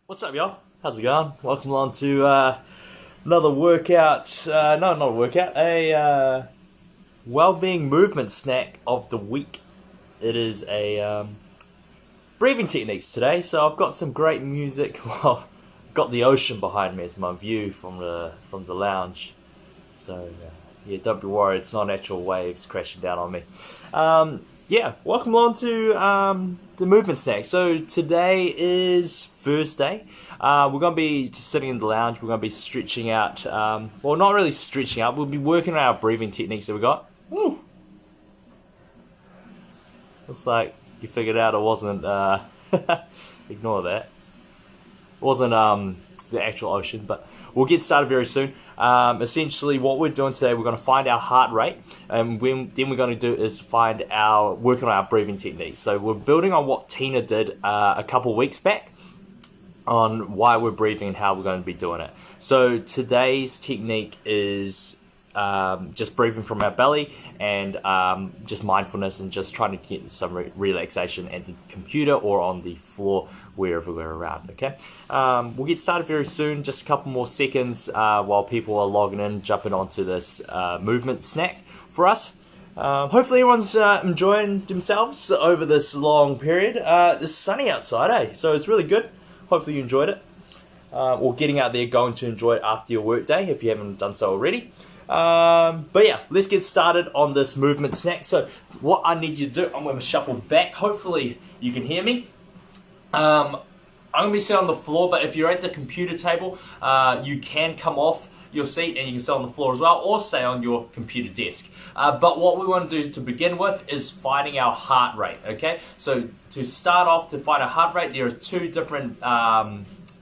What's up, y'all? How's it going? Welcome along to another workout. No, not a workout. A well-being movement snack of the week. It is a breathing techniques today. So I've got some great music. Well, I've got the ocean behind me as my view from the lounge. So yeah, don't be worried. It's not actual waves crashing down on me. Yeah, welcome along to the movement snack. So today is Thursday. We're going to be just sitting in the lounge. We're going to be stretching out. Well, not really stretching out. We'll be working on our breathing techniques that we got. Woo! Looks like you figured out it wasn't. Ignore that. It wasn't the actual ocean, but we'll get started very soon. Essentially, what we're doing today, we're going to find our heart rate, and then we're going to do is working on our breathing techniques. So we're building on what Tina did a couple weeks back on why we're breathing and how we're going to be doing it. So today's technique is just breathing from our belly and just mindfulness and just trying to get some relaxation at the computer or on the floor wherever we're around. Okay, we'll get started very soon. Just a couple more seconds while people are logging in, jumping onto this movement snack for us. Hopefully everyone's enjoying themselves over this long period. It's sunny outside, so it's really good. Hopefully you enjoyed it, or getting out there, going to enjoy it after your work day if you haven't done so already. But yeah, let's get started on this movement snack. So what I need you to do, I'm going to shuffle back. Hopefully you can hear me. I'm going to be sitting on the floor, but if you're at the computer table, you can come off your seat and you can sit on the floor as well, or stay on your computer desk. But what we want to do to begin with is finding our heart rate, okay? So to start off, to find a heart rate, there are two different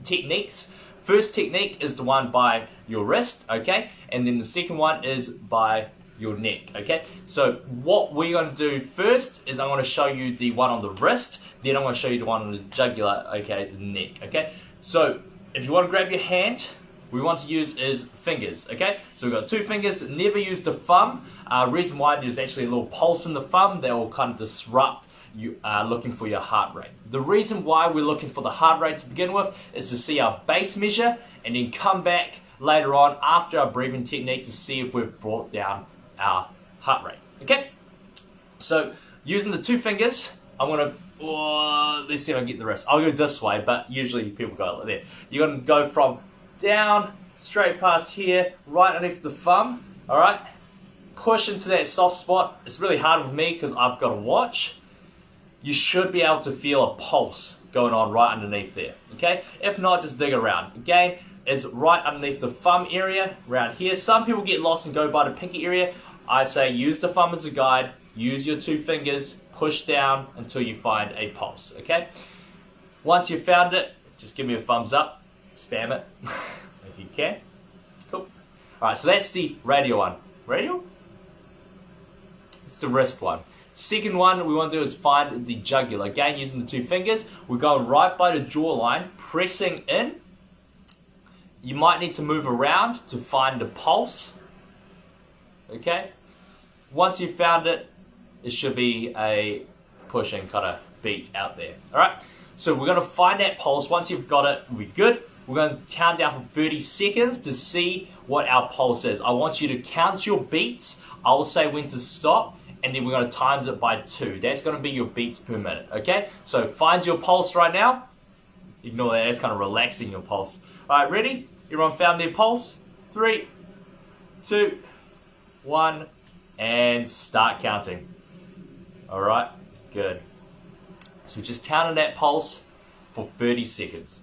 techniques. First technique is the one by your wrist, okay? And then the second one is by your neck, okay? So what we're going to do first is I'm going to show you the one on the wrist, then I'm going to show you the one on the jugular, okay, the neck, okay? So if you want to grab your hand, we want to use is fingers, okay? So we've got two fingers, never use the thumb. Reason why, there's actually a little pulse in the thumb that will kind of disrupt you looking for your heart rate. The reason why we're looking for the heart rate to begin with is to see our base measure and then come back later on after our breathing technique to see if we've brought down our heart rate, okay? So using the two fingers, I'm going to, let's see if I can get the wrist. I'll go this way, but usually people go like that. You're going to go from down, straight past here, right underneath the thumb, alright? Push into that soft spot. It's really hard with me because I've got a watch. You should be able to feel a pulse going on right underneath there, okay? If not, just dig around. Again, it's right underneath the thumb area, around here. Some people get lost and go by the pinky area. I say use the thumb as a guide, use your two fingers, push down until you find a pulse, okay? Once you've found it, just give me a thumbs up, spam it if you can. Cool. Alright, so that's the radial one. Radial? It's the wrist one. Second one we want to do is find the jugular. Again, using the two fingers, we're going right by the jawline, pressing in. You might need to move around to find the pulse. Okay? Once you've found it, it should be a pushing kind of beat out there. Alright? So we're going to find that pulse. Once you've got it, we'll be good. We're going to count down for 30 seconds to see what our pulse is. I want you to count your beats. I will say when to stop, and then we're going to times it by 2. That's going to be your beats per minute, okay? So find your pulse right now. Ignore that, that's kind of relaxing your pulse. Alright, ready? Everyone found their pulse? 3, 2, 1, and start counting. Alright, good. So just counting that pulse for 30 seconds.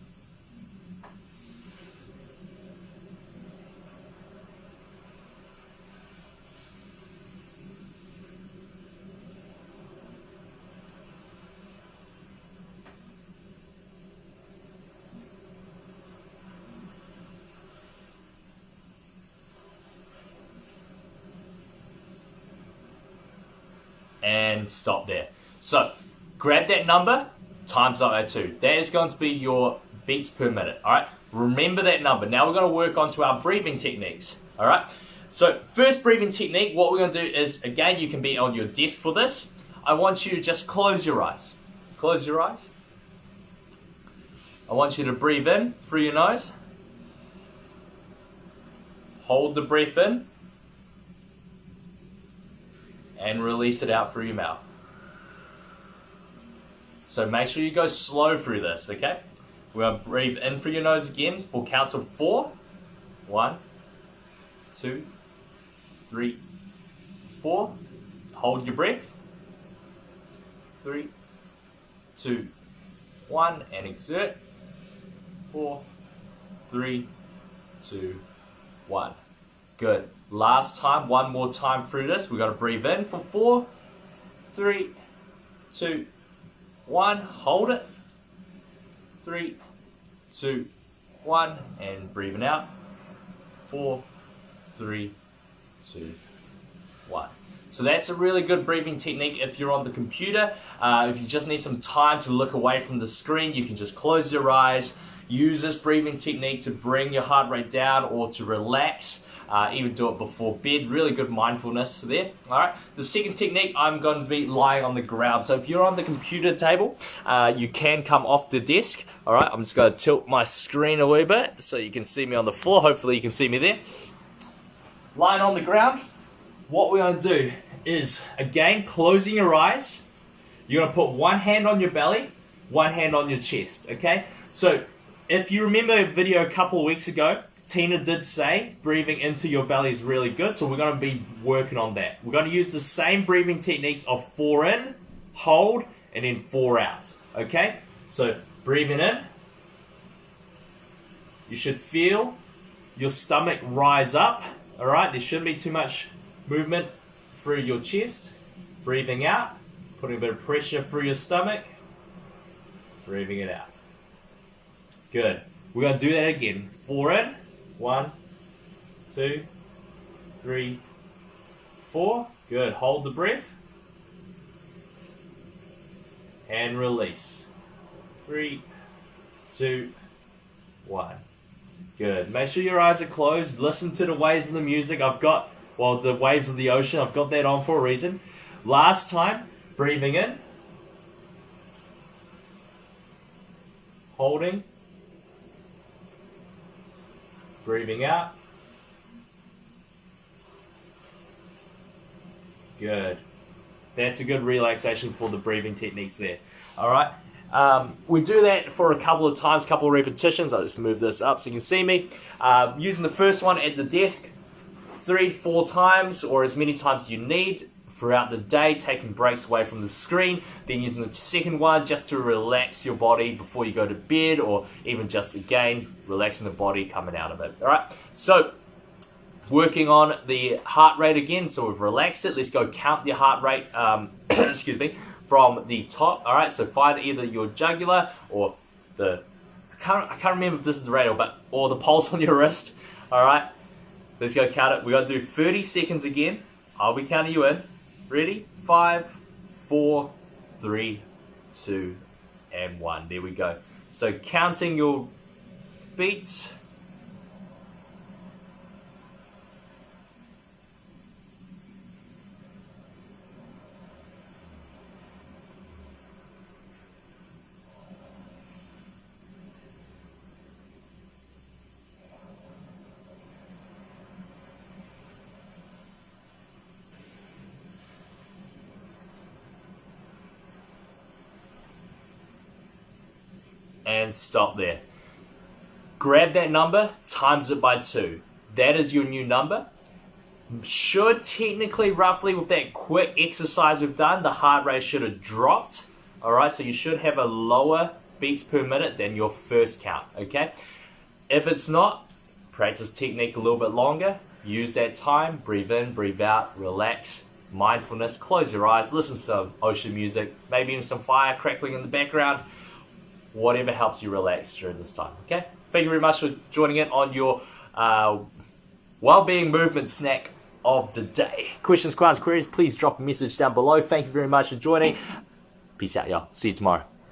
And stop there. So grab that number, times that by 2. That is going to be your beats per minute. Alright, remember that number. Now we're going to work on to our breathing techniques. Alright, so first breathing technique, what we're going to do is, again, you can be on your desk for this. I want you to just close your eyes. Close your eyes. I want you to breathe in through your nose. Hold the breath in. And release it out through your mouth. So make sure you go slow through this, okay? We're going to breathe in through your nose again for counts of 4. 1, 2, 3, 4. Hold your breath. 3, 2, 1, and exert. 4, 3, 2, 1. Good. Last time, one more time through this. We've got to breathe in for 4, 3, 2, 1. Hold it. 3, 2, 1. And breathing out. 4, 3, 2, 1. So that's a really good breathing technique if you're on the computer. If you just need some time to look away from the screen, you can just close your eyes. Use this breathing technique to bring your heart rate down or to relax. Even do it before bed. Really good mindfulness there. Alright, the second technique, I'm going to be lying on the ground. So if you're on the computer table, you can come off the desk. Alright, I'm just going to tilt my screen a wee bit so you can see me on the floor. Hopefully you can see me there. Lying on the ground, what we're going to do is, again, closing your eyes. You're going to put one hand on your belly, one hand on your chest, okay? So if you remember a video a couple of weeks ago, Tina did say breathing into your belly is really good, so we're going to be working on that. We're going to use the same breathing techniques of 4 in, hold, and then 4 out. Okay? So breathing in. You should feel your stomach rise up. Alright? There shouldn't be too much movement through your chest. Breathing out. Putting a bit of pressure through your stomach. Breathing it out. Good. We're going to do that again. 4 in. 1, 2, 3, 4. Good. Hold the breath. And release. 3, 2, 1. Good. Make sure your eyes are closed. Listen to the waves of the music. The waves of the ocean. I've got that on for a reason. Last time, breathing in. Holding. Breathing out. Good. That's a good relaxation for the breathing techniques there. Alright. We do that for a couple of times, couple of repetitions. I'll just move this up so you can see me. Using the first one at the desk 3-4 times or as many times as you need throughout the day, taking breaks away from the screen. Then using the second one just to relax your body before you go to bed, or even just again relaxing the body coming out of it. Alright, so working on the heart rate again. So we've relaxed it. Let's go count your heart rate excuse me, from the top. Alright, so find either your jugular or the I can't remember if this is the radial, or the pulse on your wrist. Alright, let's go count it. We're going to do 30 seconds again. I'll be counting you in. Ready? 5, 4, 3, 2, and 1. There we go. So counting your beats. And stop there. Grab that number, times it by 2. That is your new number. Should technically, roughly, with that quick exercise we've done, the heart rate should have dropped. Alright, so you should have a lower beats per minute than your first count, okay? If it's not, practice technique a little bit longer. Use that time, breathe in, breathe out, relax, mindfulness, close your eyes, listen to some ocean music, maybe even some fire crackling in the background. Whatever helps you relax during this time, okay? Thank you very much for joining in on your Wellbeing movement snack of the day. Questions, queries, please drop a message down below. Thank you very much for joining. Peace out, y'all. See you tomorrow.